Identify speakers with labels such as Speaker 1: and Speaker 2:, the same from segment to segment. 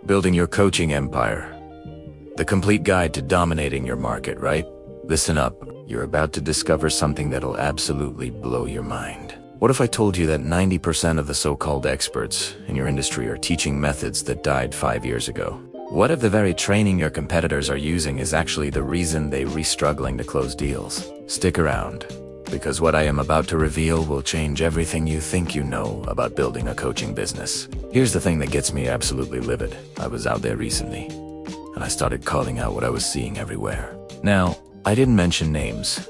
Speaker 1: Building your coaching empire. The complete guide to dominating your market, right? Listen up. You're about to discover something that'll absolutely blow your mind. What if I told you that 90% of the so-called experts in your industry are teaching methods that died 5 years ago? What if the very training your competitors are using is actually the reason they're struggling to close deals? Stick around, because what I am about to reveal will change everything you think you know about building a coaching business. Here's the thing that gets me absolutely livid. I was out there recently, and I started calling out what I was seeing everywhere. Now, I didn't mention names,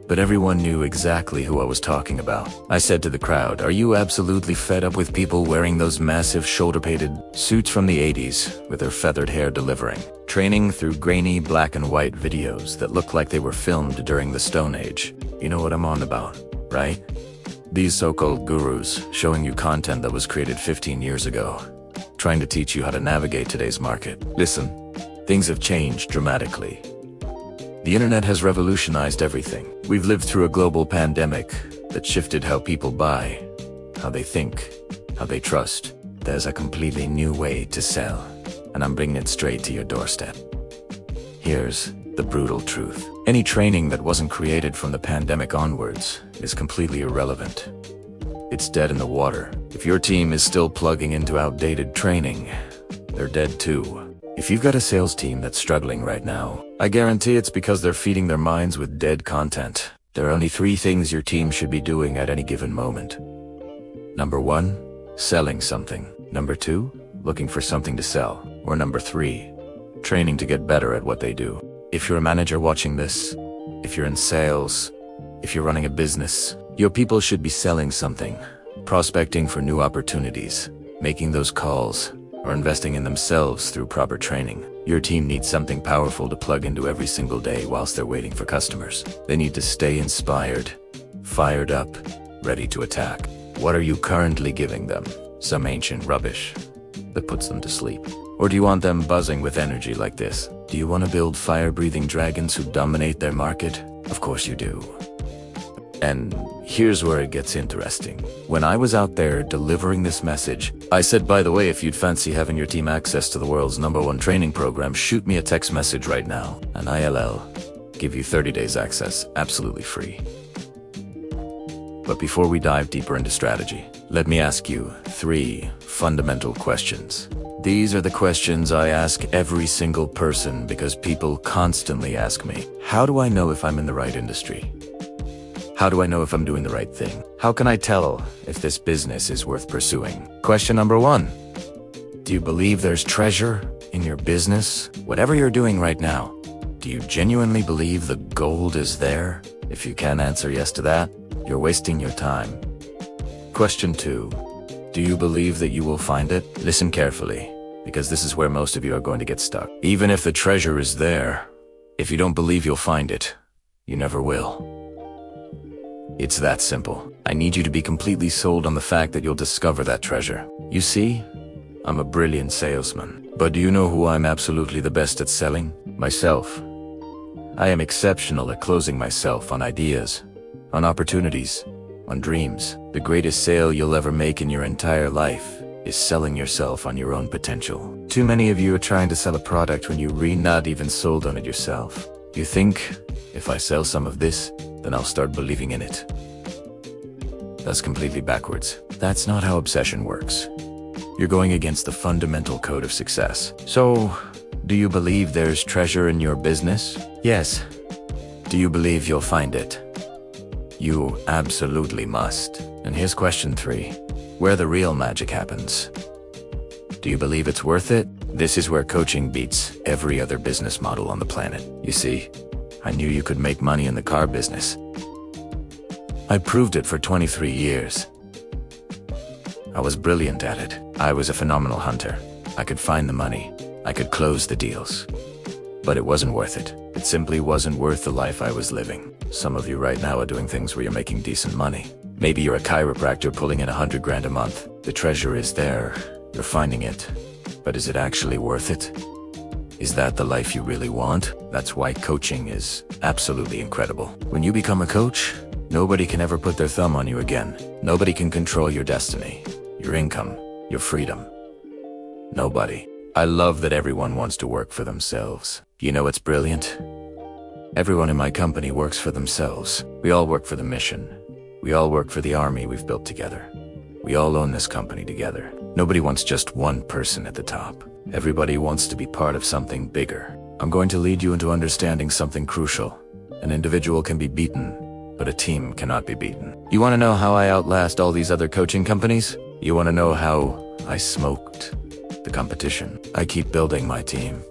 Speaker 1: but everyone knew exactly who I was talking about. I said to the crowd, "Are you absolutely fed up with people wearing those massive shoulder-padded suits from the 80s with their feathered hair delivering? Training through grainy black and white videos that look like they were filmed during the Stone Age? You know what I'm on about, right? These so-called gurus showing you content that was created 15 years ago, trying to teach you how to navigate today's market. Listen, things have changed dramatically. The internet has revolutionized everything. We've lived through a global pandemic that shifted how people buy, how they think, how they trust. There's a completely new way to sell, and I'm bringing it straight to your doorstep. Here's the brutal truth. Any training that wasn't created from the pandemic onwards is completely irrelevant. It's dead in the water. If your team is still plugging into outdated training, they're dead too. If you've got a sales team that's struggling right now, I guarantee it's because they're feeding their minds with dead content. There are only 3 things your team should be doing at any given moment. Number 1, selling something. Number 2, looking for something to sell. Or number 3, training to get better at what they do. If you're a manager watching this, if you're in sales, if you're running a business, your people should be selling something, prospecting for new opportunities, making those calls, or investing in themselves through proper training. Your team needs something powerful to plug into every single day whilst they're waiting for customers. They need to stay inspired, fired up, ready to attack. What are you currently giving them? Some ancient rubbish that puts them to sleep? Or do you want them buzzing with energy like this? Do you want to build fire-breathing dragons who dominate their market? Of course you do. And here's where it gets interesting. When I was out there delivering this message, I said, by the way, if you'd fancy having your team access to the world's #1 training program, shoot me a text message right now, and ILL give you 30 days access, absolutely free. But before we dive deeper into strategy, let me ask you 3 fundamental questions. These are the questions I ask every single person because people constantly ask me, how do I know if I'm in the right industry? How do I know if I'm doing the right thing? How can I tell if this business is worth pursuing? Question number 1. Do you believe there's treasure in your business? Whatever you're doing right now, do you genuinely believe the gold is there? If you can't answer yes to that, you're wasting your time. Question 2. Do you believe that you will find it? Listen carefully, because this is where most of you are going to get stuck. Even if the treasure is there, if you don't believe you'll find it, you never will. It's that simple. I need you to be completely sold on the fact that you'll discover that treasure. You see, I'm a brilliant salesman. But do you know who I'm absolutely the best at selling? Myself. I am exceptional at closing myself on ideas, on opportunities, on dreams. The greatest sale you'll ever make in your entire life is selling yourself on your own potential. Too many of you are trying to sell a product when you're really not even sold on it yourself. You think, if I sell some of this, then I'll start believing in it. That's completely backwards. That's not how obsession works. You're going against the fundamental code of success. So, do you believe there's treasure in your business? Yes. Do you believe you'll find it? You absolutely must. And here's question 3, where the real magic happens. Do you believe it's worth it? This is where coaching beats every other business model on the planet. You see, I knew you could make money in the car business. I proved it for 23 years. I was brilliant at it. I was a phenomenal hunter. I could find the money. I could close the deals. But it wasn't worth it. It simply wasn't worth the life I was living. Some of you right now are doing things where you're making decent money. Maybe you're a chiropractor pulling in 100 grand a month. The treasure is there. You're finding it. But is it actually worth it? Is that the life you really want? That's why coaching is absolutely incredible. When you become a coach, Nobody can ever put their thumb on you again. Nobody can control your destiny, your income, your freedom. Nobody. I love that everyone wants to work for themselves. You know what's brilliant? Everyone in my company works for themselves. We all work for the mission. We all work for the army we've built together. We all own this company together. Nobody wants just one person at the top. Everybody wants to be part of something bigger. I'm going to lead you into understanding something crucial. An individual can be beaten, but a team cannot be beaten. You want to know how I outlast all these other coaching companies? You want to know how I smoked the competition? I keep building my team.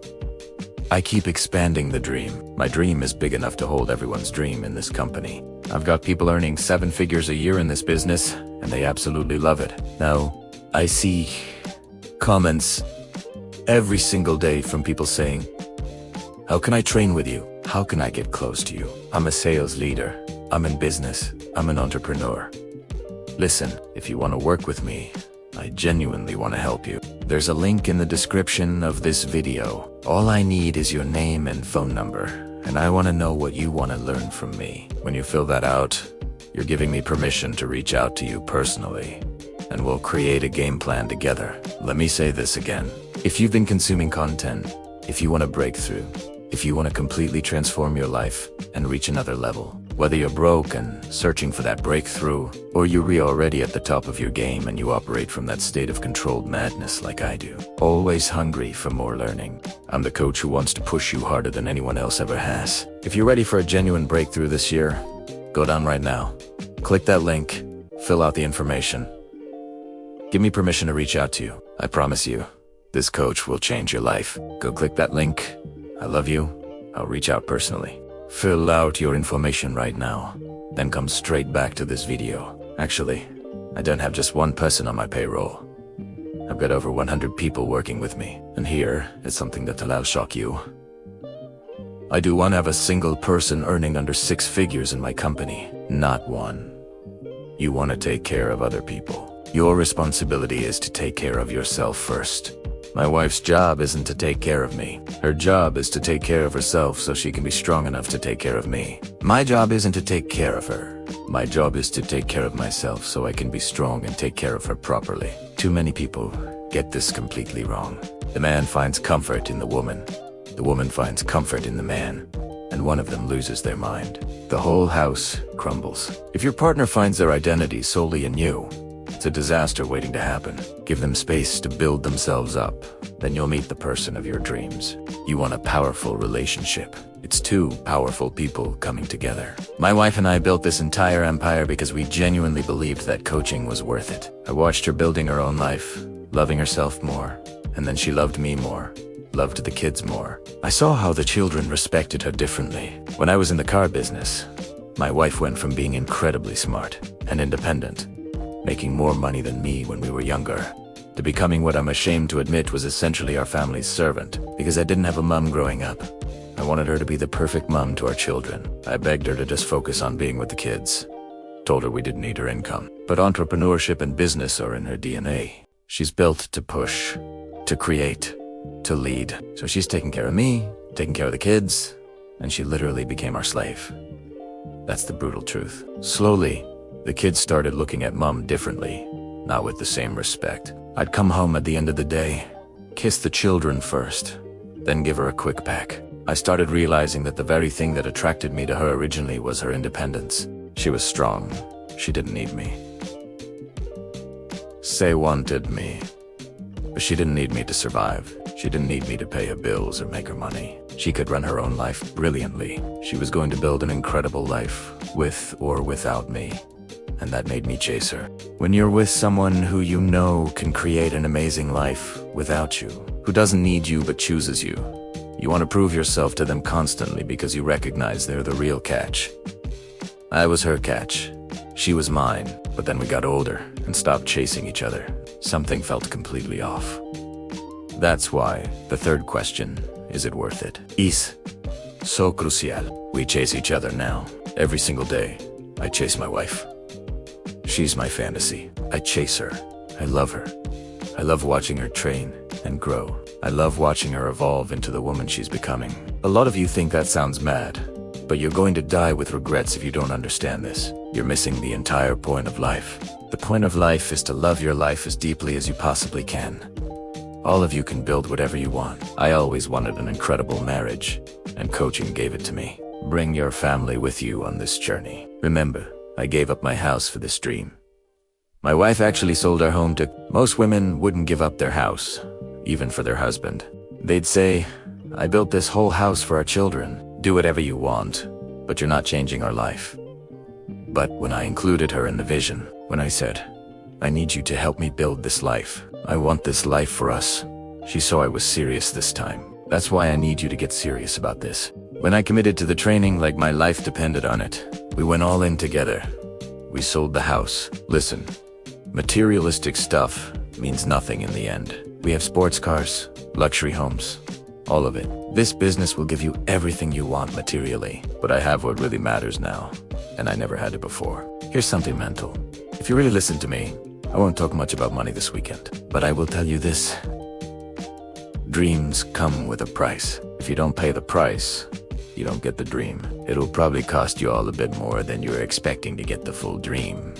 Speaker 1: I keep expanding the dream. My dream is big enough to hold everyone's dream in this company. I've got people earning 7 figures a year in this business, and they absolutely love it. Now, I see comments every single day from people saying, "How can I train with you? How can I get close to you? I'm a sales leader. I'm in business. I'm an entrepreneur." Listen, if you want to work with me, I genuinely want to help you. There's a link in the description of this video. All I need is your name and phone number, and I want to know what you want to learn from me. When you fill that out, you're giving me permission to reach out to you personally, and we'll create a game plan together. Let me say this again. If you've been consuming content, if you want a breakthrough, if you want to completely transform your life and reach another level, whether you're broke and searching for that breakthrough, or you're already at the top of your game and you operate from that state of controlled madness like I do, always hungry for more learning, I'm the coach who wants to push you harder than anyone else ever has. If you're ready for a genuine breakthrough this year, go down right now. Click that link, fill out the information. Give me permission to reach out to you. I promise you, this coach will change your life. Go click that link. I love you. I'll reach out personally. Fill out your information right now, then come straight back to this video. Actually, I don't have just one person on my payroll. I've got over 100 people working with me, and here is something that'll shock you. I do not have a single person earning under 6 figures in my company. Not one. You want to take care of other people. Your responsibility is to take care of yourself first. My wife's job isn't to take care of me. Her job is to take care of herself so she can be strong enough to take care of me. My job isn't to take care of her. My job is to take care of myself so I can be strong and take care of her properly. Too many people get this completely wrong. The man finds comfort in the woman. The woman finds comfort in the man. And one of them loses their mind. The whole house crumbles. If your partner finds their identity solely in you, it's a disaster waiting to happen. Give them space to build themselves up. Then you'll meet the person of your dreams. You want a powerful relationship. It's 2 powerful people coming together. My wife and I built this entire empire because we genuinely believed that coaching was worth it. I watched her building her own life, loving herself more, and then she loved me more, loved the kids more. I saw how the children respected her differently. When I was in the car business, my wife went from being incredibly smart and independent, making more money than me when we were younger, to becoming what I'm ashamed to admit was essentially our family's servant. Because I didn't have a mom growing up, I wanted her to be the perfect mom to our children. I begged her to just focus on being with the kids. Told her we didn't need her income. But entrepreneurship and business are in her DNA. She's built to push, to create, to lead. So she's taking care of me, taking care of the kids, and she literally became our slave. That's the brutal truth. Slowly, the kids started looking at Mom differently, not with the same respect. I'd come home at the end of the day, kiss the children first, then give her a quick peck. I started realizing that the very thing that attracted me to her originally was her independence. She was strong. She didn't need me. Say wanted me. But she didn't need me to survive. She didn't need me to pay her bills or make her money. She could run her own life brilliantly. She was going to build an incredible life, with or without me. And that made me chase her. When you're with someone who you know can create an amazing life without you, who doesn't need you but chooses you, you want to prove yourself to them constantly because you recognize they're the real catch. I was her catch. She was mine. But then we got older and stopped chasing each other. Something felt completely off. That's why the third question, is it worth it, is so crucial. We chase each other now. Every single day, I chase my wife. She's my fantasy. I chase her. I love her. I love watching her train and grow. I love watching her evolve into the woman she's becoming. A lot of you think that sounds mad, But you're going to die with regrets if you don't understand this. You're missing the entire point of life. The point of life is to love your life as deeply as you possibly can. All of you can build whatever you want. I always wanted an incredible marriage, and coaching gave it to me. Bring your family with you on this journey. Remember, I gave up my house for this dream. My wife actually sold our home to... Most women wouldn't give up their house, even for their husband. They'd say, I built this whole house for our children. Do whatever you want, but you're not changing our life. But when I included her in the vision, when I said, I need you to help me build this life. I want this life for us. She saw I was serious this time. That's why I need you to get serious about this. When I committed to the training like my life depended on it, we went all in together. We sold the house. Listen, materialistic stuff means nothing in the end. We have sports cars, luxury homes, all of it. This business will give you everything you want materially, but I have what really matters now, and I never had it before. Here's something mental. If you really listen to me, I won't talk much about money this weekend, but I will tell you this. Dreams come with a price. If you don't pay the price, you don't get the dream. It'll probably cost you all a bit more than you were expecting to get the full dream,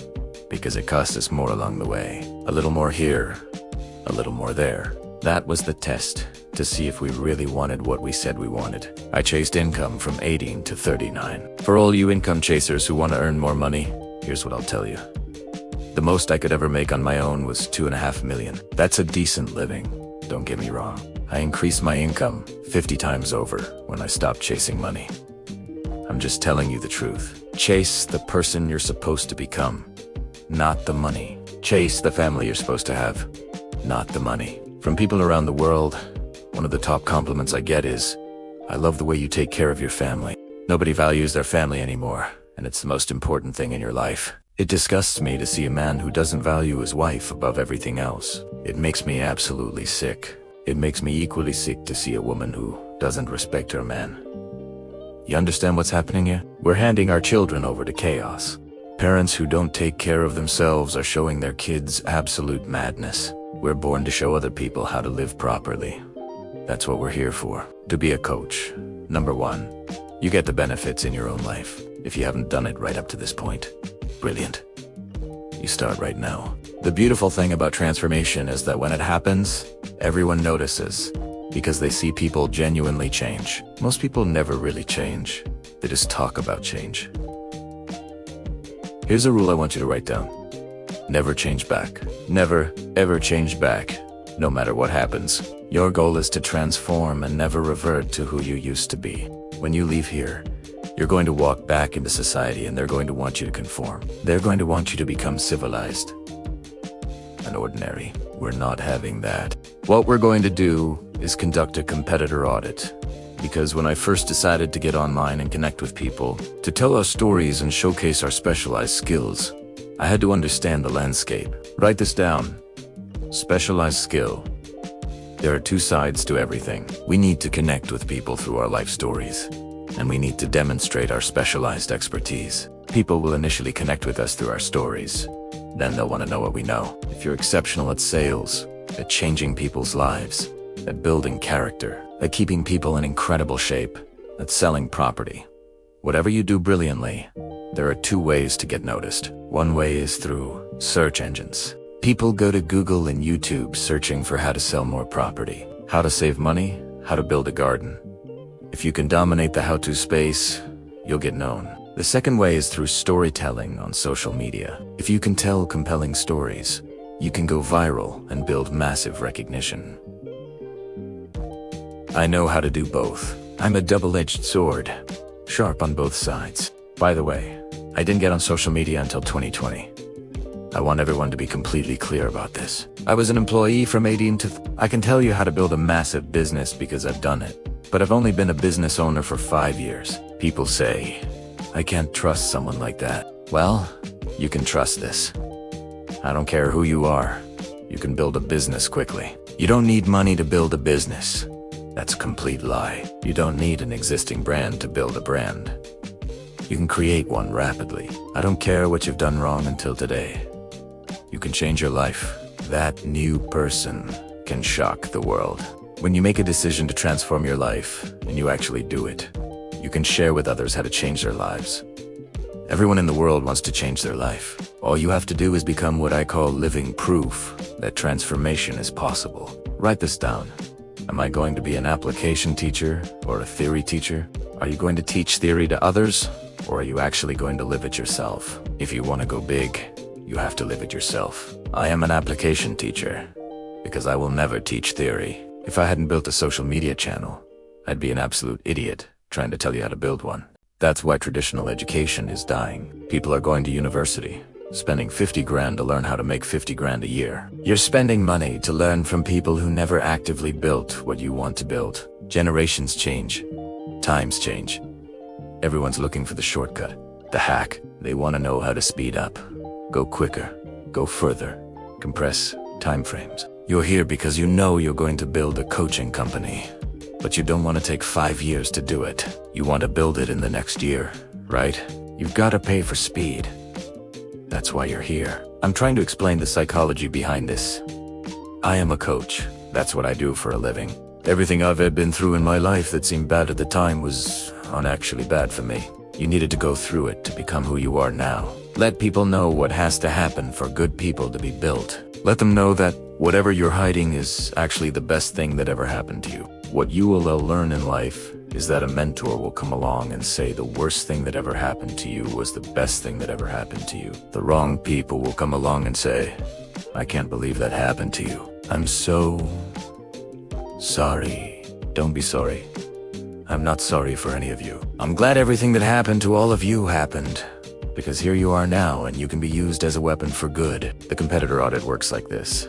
Speaker 1: because it cost us more along the way. A little more here, a little more there. That was the test, to see if we really wanted what we said we wanted. I chased income from 18 to 39. For all you income chasers who want to earn more money, here's what I'll tell you. The most I could ever make on my own was $2.5 million. That's a decent living, don't get me wrong. I increased my income 50 times over when I stopped chasing money. I'm just telling you the truth. Chase the person you're supposed to become, not the money. Chase the family you're supposed to have, not the money. From people around the world, one of the top compliments I get is, I love the way you take care of your family. Nobody values their family anymore, and it's the most important thing in your life. It disgusts me to see a man who doesn't value his wife above everything else. It makes me absolutely sick. It makes me equally sick to see a woman who doesn't respect her man. You understand what's happening here? We're handing our children over to chaos. Parents who don't take care of themselves are showing their kids absolute madness. We're born to show other people how to live properly. That's what we're here for. To be a coach, number one, you get the benefits in your own life. If you haven't done it right up to this point, brilliant. You start right now. The beautiful thing about transformation is that when it happens, everyone notices, because they see people genuinely change. Most people never really change. They just talk about change. Here's a rule I want you to write down. Never change back. Never, ever change back. No matter what happens. Your goal is to transform and never revert to who you used to be. When you leave here, you're going to walk back into society and they're going to want you to conform. They're going to want you to become civilized and ordinary. We're not having that. What we're going to do is conduct a competitor audit. Because when I first decided to get online and connect with people, to tell our stories and showcase our specialized skills, I had to understand the landscape. Write this down. Specialized skill. There are two sides to everything. We need to connect with people through our life stories, and we need to demonstrate our specialized expertise. People will initially connect with us through our stories. Then they'll want to know what we know. If you're exceptional at sales, at changing people's lives, at building character, at keeping people in incredible shape, at selling property, whatever you do brilliantly, there are two ways to get noticed. One way is through search engines. People go to Google and YouTube searching for how to sell more property, how to save money, how to build a garden. If you can dominate the how-to space, you'll get known. The second way is through storytelling on social media. If you can tell compelling stories, you can go viral and build massive recognition. I know how to do both. I'm a double-edged sword, sharp on both sides. By the way, I didn't get on social media until 2020. I want everyone to be completely clear about this. I was an employee from 18 to... I can tell you how to build a massive business because I've done it. But I've only been a business owner for 5 years. People say, I can't trust someone like that. Well, you can trust this. I don't care who you are. You can build a business quickly. You don't need money to build a business. That's a complete lie. You don't need an existing brand to build a brand. You can create one rapidly. I don't care what you've done wrong until today. You can change your life. That new person can shock the world. When you make a decision to transform your life, and you actually do it, you can share with others how to change their lives. Everyone in the world wants to change their life. All you have to do is become what I call living proof that transformation is possible. Write this down. Am I going to be an application teacher or a theory teacher? Are you going to teach theory to others, or are you actually going to live it yourself? If you want to go big, you have to live it yourself. I am an application teacher because I will never teach theory. If I hadn't built a social media channel, I'd be an absolute idiot trying to tell you how to build one. That's why traditional education is dying. People are going to university, spending 50 grand to learn how to make 50 grand a year. You're spending money to learn from people who never actively built what you want to build. Generations change. Times change. Everyone's looking for the shortcut, the hack. They want to know how to speed up, go quicker, go further, compress time frames. You're here because you know you're going to build a coaching company. But you don't want to take 5 years to do it. You want to build it in the next year, right? You've got to pay for speed. That's why you're here. I'm trying to explain the psychology behind this. I am a coach. That's what I do for a living. Everything I've been through in my life that seemed bad at the time was unactually bad for me. You needed to go through it to become who you are now. Let people know what has to happen for good people to be built. Let them know that whatever you're hiding is actually the best thing that ever happened to you. What you will learn in life is that a mentor will come along and say the worst thing that ever happened to you was the best thing that ever happened to you. The wrong people will come along and say, I can't believe that happened to you. I'm so sorry. Don't be sorry. I'm not sorry for any of you. I'm glad everything that happened to all of you happened, because here you are now and you can be used as a weapon for good. The competitor audit works like this.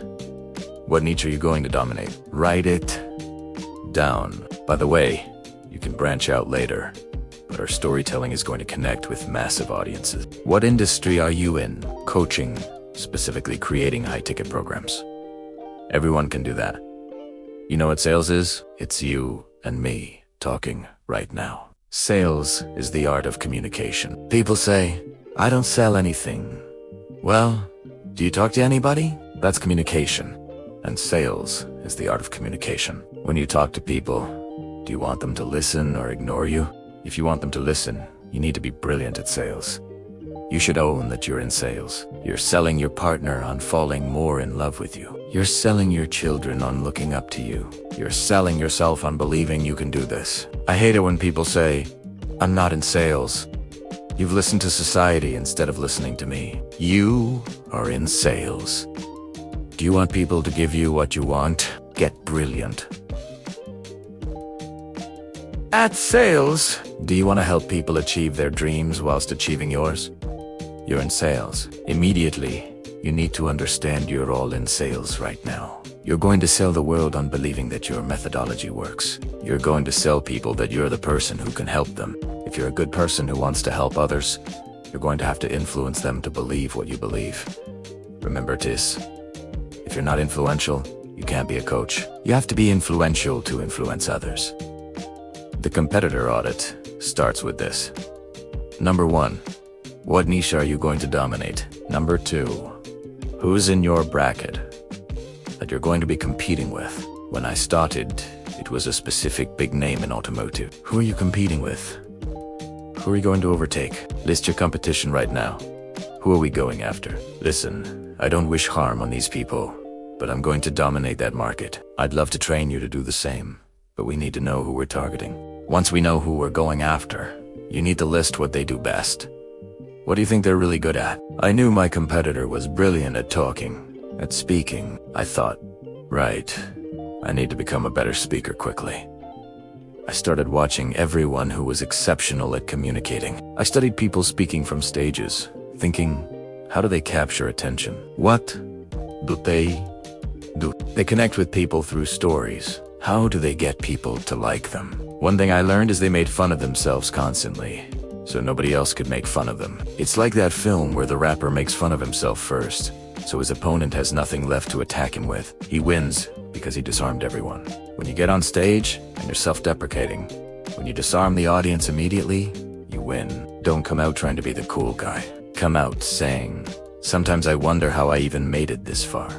Speaker 1: What niche are you going to dominate? Write it down. By the way, you can branch out later, but our storytelling is going to connect with massive audiences. What industry are you in? Coaching, specifically creating high-ticket programs. Everyone can do that. You know what sales is? It's you and me talking right now. Sales is the art of communication. People say, I don't sell anything. Well, do you talk to anybody? That's communication. And sales is the art of communication. When you talk to people, do you want them to listen or ignore you? If you want them to listen, you need to be brilliant at sales. You should own that you're in sales. You're selling your partner on falling more in love with you. You're selling your children on looking up to you. You're selling yourself on believing you can do this. I hate it when people say, I'm not in sales. You've listened to society instead of listening to me. You are in sales. Do you want people to give you what you want? Get brilliant at sales. Do you want to help people achieve their dreams whilst achieving yours? You're in sales. Immediately, you need to understand you're all in sales right now. You're going to sell the world on believing that your methodology works. You're going to sell people that you're the person who can help them. If you're a good person who wants to help others, you're going to have to influence them to believe what you believe. Remember this. If you're not influential, you can't be a coach. You have to be influential to influence others. The competitor audit starts with this. Number 1, what niche are you going to dominate? Number 2, who's in your bracket that you're going to be competing with? When I started, it was a specific big name in automotive. Who are you competing with? Who are you going to overtake? List your competition right now. Who are we going after? Listen, I don't wish harm on these people, but I'm going to dominate that market. I'd love to train you to do the same, but we need to know who we're targeting. Once we know who we're going after, you need to list what they do best. What do you think they're really good at? I knew my competitor was brilliant at talking, at speaking. I thought, right, I need to become a better speaker quickly. I started watching everyone who was exceptional at communicating. I studied people speaking from stages, thinking, how do they capture attention? What do they do? They connect with people through stories. How do they get people to like them? One thing I learned is they made fun of themselves constantly, so nobody else could make fun of them. It's like that film where the rapper makes fun of himself first, so his opponent has nothing left to attack him with. He wins because he disarmed everyone. When you get on stage and you're self-deprecating, when you disarm the audience immediately, you win. Don't come out trying to be the cool guy. Come out saying, sometimes I wonder how I even made it this far.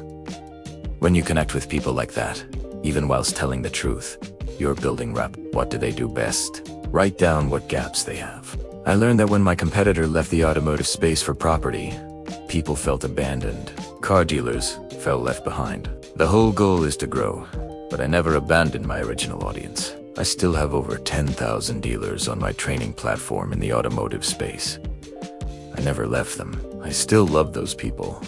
Speaker 1: When you connect with people like that, even whilst telling the truth, you're building rep. What do they do best? Write down what gaps they have. I learned that when my competitor left the automotive space for property, people felt abandoned. Car dealers felt left behind. The whole goal is to grow, but I never abandoned my original audience. I still have over 10,000 dealers on my training platform in the automotive space. I never left them. I still love those people,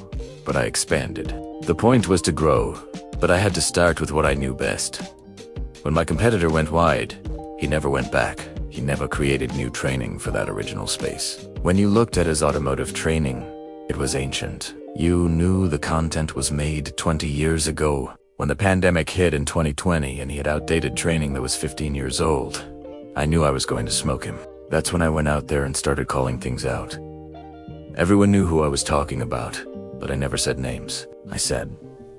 Speaker 1: but I expanded. The point was to grow, but I had to start with what I knew best. When my competitor went wide, he never went back. He never created new training for that original space. When you looked at his automotive training, it was ancient. You knew the content was made 20 years ago. When the pandemic hit in 2020 and he had outdated training that was 15 years old, I knew I was going to smoke him. That's when I went out there and started calling things out. Everyone knew who I was talking about, but I never said names. I said,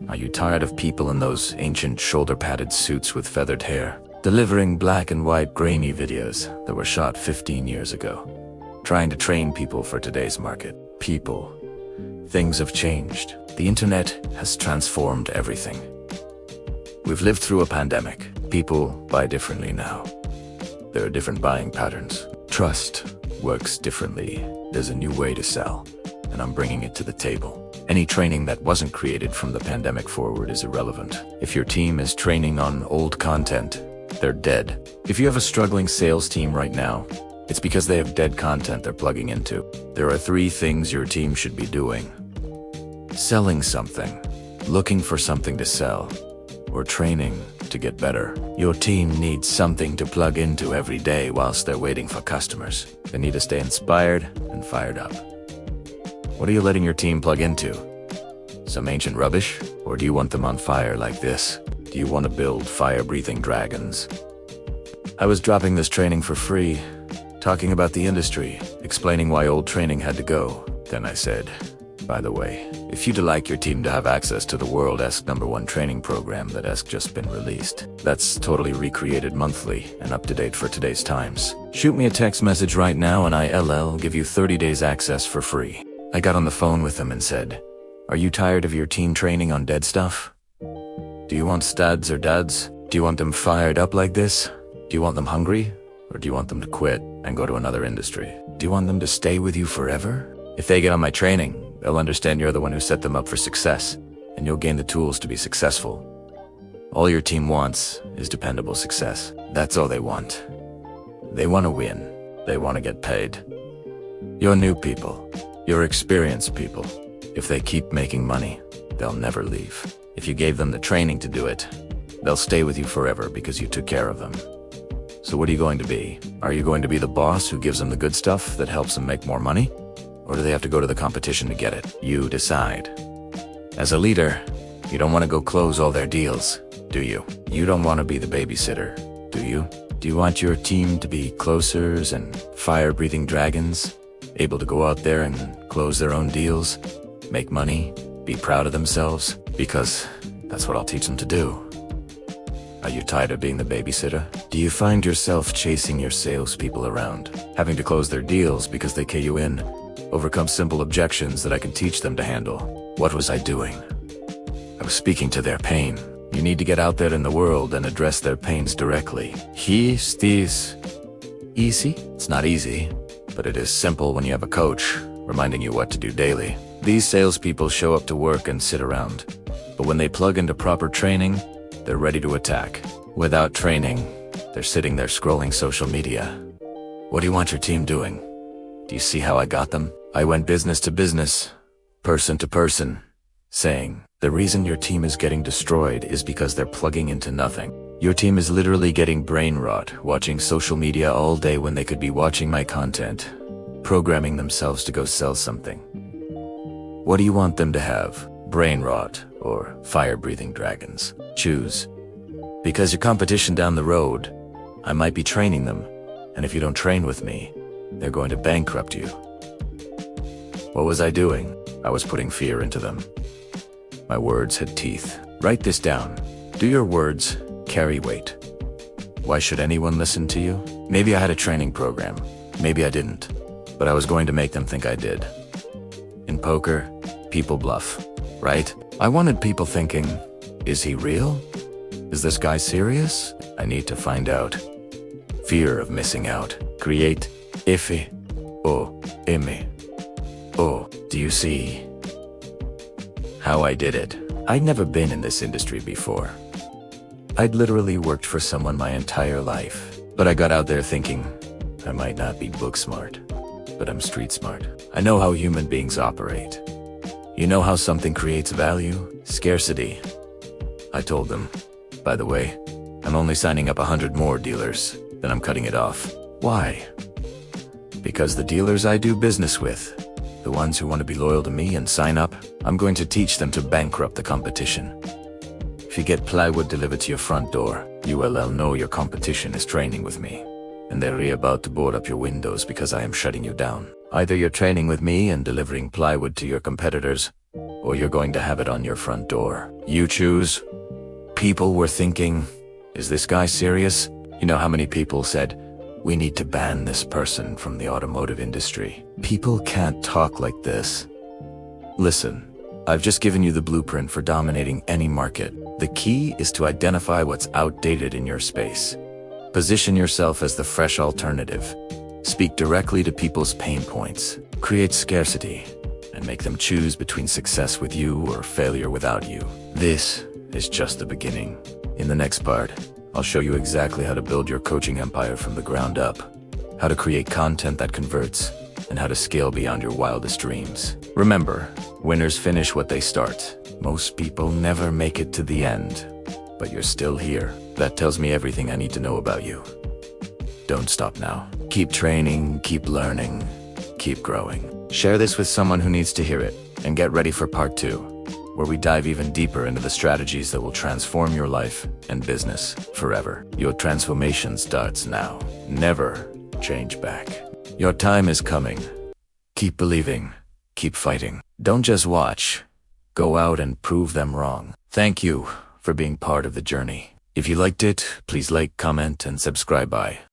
Speaker 1: "Are you tired of people in those ancient shoulder-padded suits with feathered hair, delivering black and white grainy videos that were shot 15 years ago, trying to train people for today's market? People. Things have changed. The internet has transformed everything. We've lived through a pandemic. People buy differently now. There are different buying patterns. Trust works differently. There's a new way to sell, and I'm bringing it to the table. Any training that wasn't created from the pandemic forward is irrelevant. If your team is training on old content, they're dead. If you have a struggling sales team right now, it's because they have dead content they're plugging into. There are 3 things your team should be doing: selling something, looking for something to sell, or training to get better. Your team needs something to plug into every day whilst they're waiting for customers. They need to stay inspired and fired up. What are you letting your team plug into? Some ancient rubbish? Or do you want them on fire like this? Do you want to build fire-breathing dragons? I was dropping this training for free, talking about the industry, explaining why old training had to go. Then I said, by the way, if you'd like your team to have access to the World-esque #1 training program that has just been released, that's totally recreated monthly and up to date for today's times, shoot me a text message right now and I'll give you 30 days access for free. I got on the phone with them and said, are you tired of your team training on dead stuff? Do you want studs or duds? Do you want them fired up like this? Do you want them hungry? Or do you want them to quit and go to another industry? Do you want them to stay with you forever? If they get on my training, they'll understand you're the one who set them up for success, and you'll gain the tools to be successful. All your team wants is dependable success. That's all they want. They want to win. They want to get paid. You're new people. You're experienced people. If they keep making money, they'll never leave. If you gave them the training to do it, they'll stay with you forever because you took care of them. So what are you going to be? Are you going to be the boss who gives them the good stuff that helps them make more money? Or do they have to go to the competition to get it? You decide. As a leader, you don't want to go close all their deals, do you? You don't want to be the babysitter, do you? Do you want your team to be closers and fire-breathing dragons, able to go out there and close their own deals, make money, be proud of themselves? Because that's what I'll teach them to do. Are you tired of being the babysitter? Do you find yourself chasing your salespeople around, having to close their deals because they KU in, overcome simple objections that I can teach them to handle? What was I doing? I was speaking to their pain. You need to get out there in the world and address their pains directly. Is this easy? It's not easy, but it is simple when you have a coach reminding you what to do daily. These salespeople show up to work and sit around, but when they plug into proper training, they're ready to attack. Without training, they're sitting there scrolling social media. What do you want your team doing? Do you see how I got them? I went business to business, person to person, saying, the reason your team is getting destroyed is because they're plugging into nothing. Your team is literally getting brain rot, watching social media all day when they could be watching my content, programming themselves to go sell something. What do you want them to have? Brain rot or fire-breathing dragons? Choose. Because your competition down the road, I might be training them, and if you don't train with me, they're going to bankrupt you. What was I doing? I was putting fear into them. My words had teeth. Write this down. Do your words carry weight? Why should anyone listen to you? Maybe I had a training program. Maybe I didn't. But I was going to make them think I did. In poker, people bluff, right? I wanted people thinking, is he real? Is this guy serious? I need to find out. Fear of missing out. Create. Ife. O. Ime. O. Do you see how I did it? I'd never been in this industry before. I'd literally worked for someone my entire life. But I got out there thinking, I might not be book smart, but I'm street smart. I know how human beings operate. You know how something creates value? Scarcity. I told them, by the way, I'm only signing up 100 more dealers, then I'm cutting it off. Why? Because the dealers I do business with, the ones who want to be loyal to me and sign up, I'm going to teach them to bankrupt the competition. If you get plywood delivered to your front door, you will know your competition is training with me, and they're about to board up your windows because I am shutting you down. Either you're training with me and delivering plywood to your competitors, or you're going to have it on your front door. You choose. People were thinking, is this guy serious? You know how many people said, we need to ban this person from the automotive industry. People can't talk like this. Listen, I've just given you the blueprint for dominating any market. The key is to identify what's outdated in your space. Position yourself as the fresh alternative. Speak directly to people's pain points. Create scarcity, and make them choose between success with you or failure without you. This is just the beginning. In the next part, I'll show you exactly how to build your coaching empire from the ground up, how to create content that converts, and how to scale beyond your wildest dreams. Remember, winners finish what they start. Most people never make it to the end, but you're still here. That tells me everything I need to know about you. Don't stop now. Keep training, keep learning, keep growing. Share this with someone who needs to hear it, and get ready for part 2. Where we dive even deeper into the strategies that will transform your life and business forever. Your transformation starts now. Never change back. Your time is coming. Keep believing. Keep fighting. Don't just watch. Go out and prove them wrong. Thank you for being part of the journey. If you liked it, please like, comment, and subscribe. Bye.